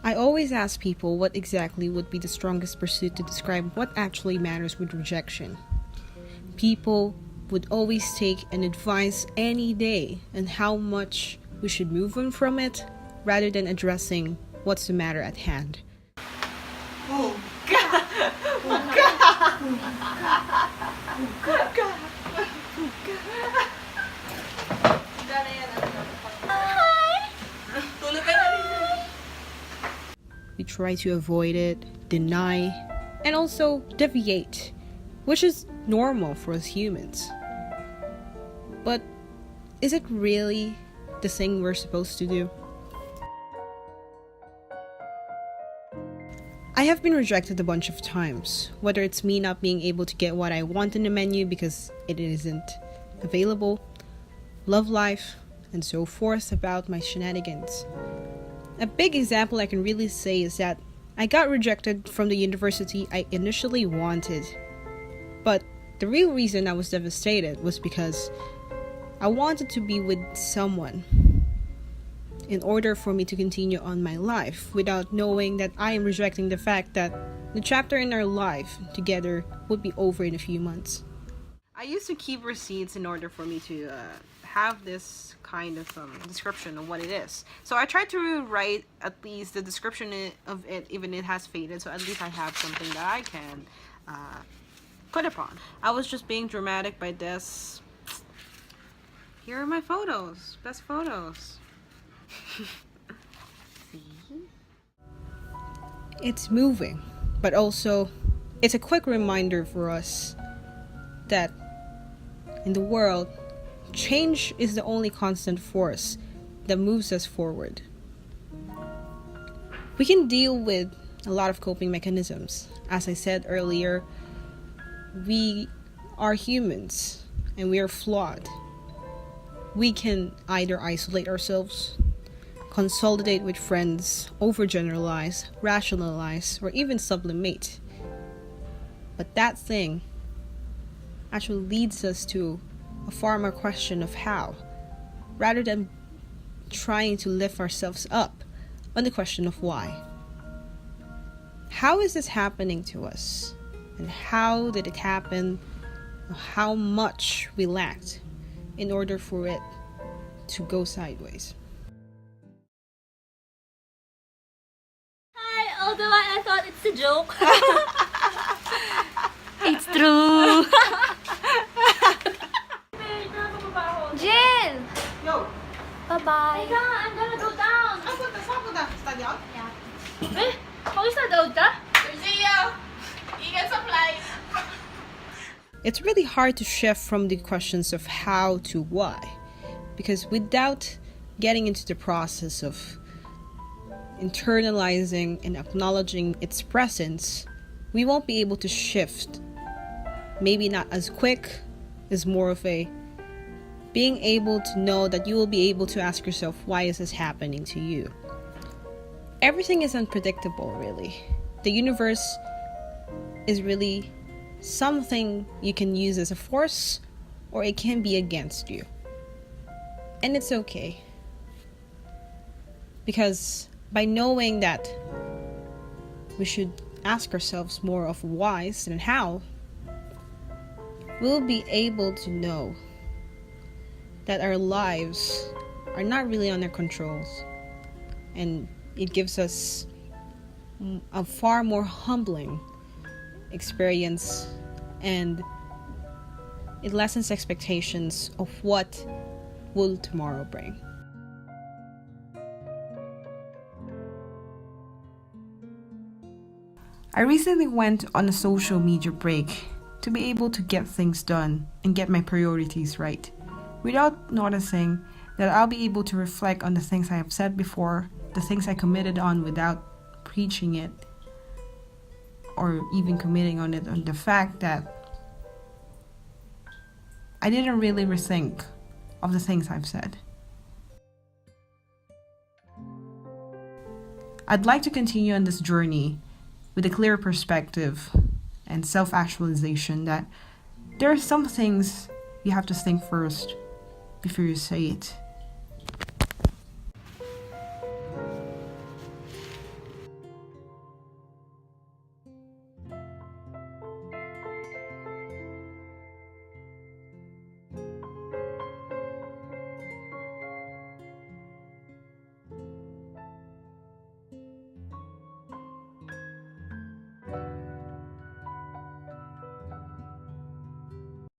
I always ask people what exactly would be the strongest pursuit to describe what actually matters with rejection. People would always take an advice any day on how much we should move on from it rather than addressing what's the matter at hand. Oh God! Oh God! Oh God! Oh God! Tulog ka na rin. We try to avoid it, deny, and also deviate, which is normal for us humans. But is it really the thing we're supposed to do? I have been rejected a bunch of times, whether it's me not being able to get what I want in the menu because it isn't available, love life, and so forth about my shenanigans. A big example I can really say is that I got rejected from the university I initially wanted. But the real reason I was devastated was because I wanted to be with someone in order for me to continue on my life without knowing that I am rejecting the fact that the chapter in our life together would be over in a few months. I used to keep receipts in order for me to have this kind of description of what it is. So I tried to write at least the description of it, even it has faded, so at least I have something that I can put upon. I was just being dramatic by this. Here are my photos, best photos. See? It's moving, but also it's a quick reminder for us that in the world, change is the only constant force that moves us forward. We can deal with a lot of coping mechanisms. As I said earlier, we are humans and we are flawed. We can either isolate ourselves, consolidate with friends, overgeneralize, rationalize, or even sublimate. But that thing actually leads us to a far more question of how, rather than trying to lift ourselves up on the question of why. How is this happening to us? And how did it happen? How much we lacked in order for it to go sideways? Hi, although I thought it's a joke. It's true. Jill! Yo! Bye-bye. I'm gonna go down. Saan punta? Study out? Yeah. Eh, mag-study ka? Sergio! Ingat sa flight! It's really hard to shift from the questions of how to why, because without getting into the process of internalizing and acknowledging its presence, we won't be able to shift. Maybe not as quick, as more of a being able to know that you will be able to ask yourself, why is this happening to you? Everything is unpredictable, really. The universe is really something you can use as a force, or it can be against you. And it's okay. Because by knowing that we should ask ourselves more of whys than how, we'll be able to know that our lives are not really under controls, and it gives us a far more humbling experience, and it lessens expectations of what will tomorrow bring. I recently went on a social media break to be able to get things done and get my priorities right, without noticing that I'll be able to reflect on the things I have said before, the things I committed on without preaching it, or even committing on it, on the fact that I didn't really rethink of the things I've said. I'd like to continue on this journey with a clear perspective and self-actualization that there are some things you have to think first before you say it.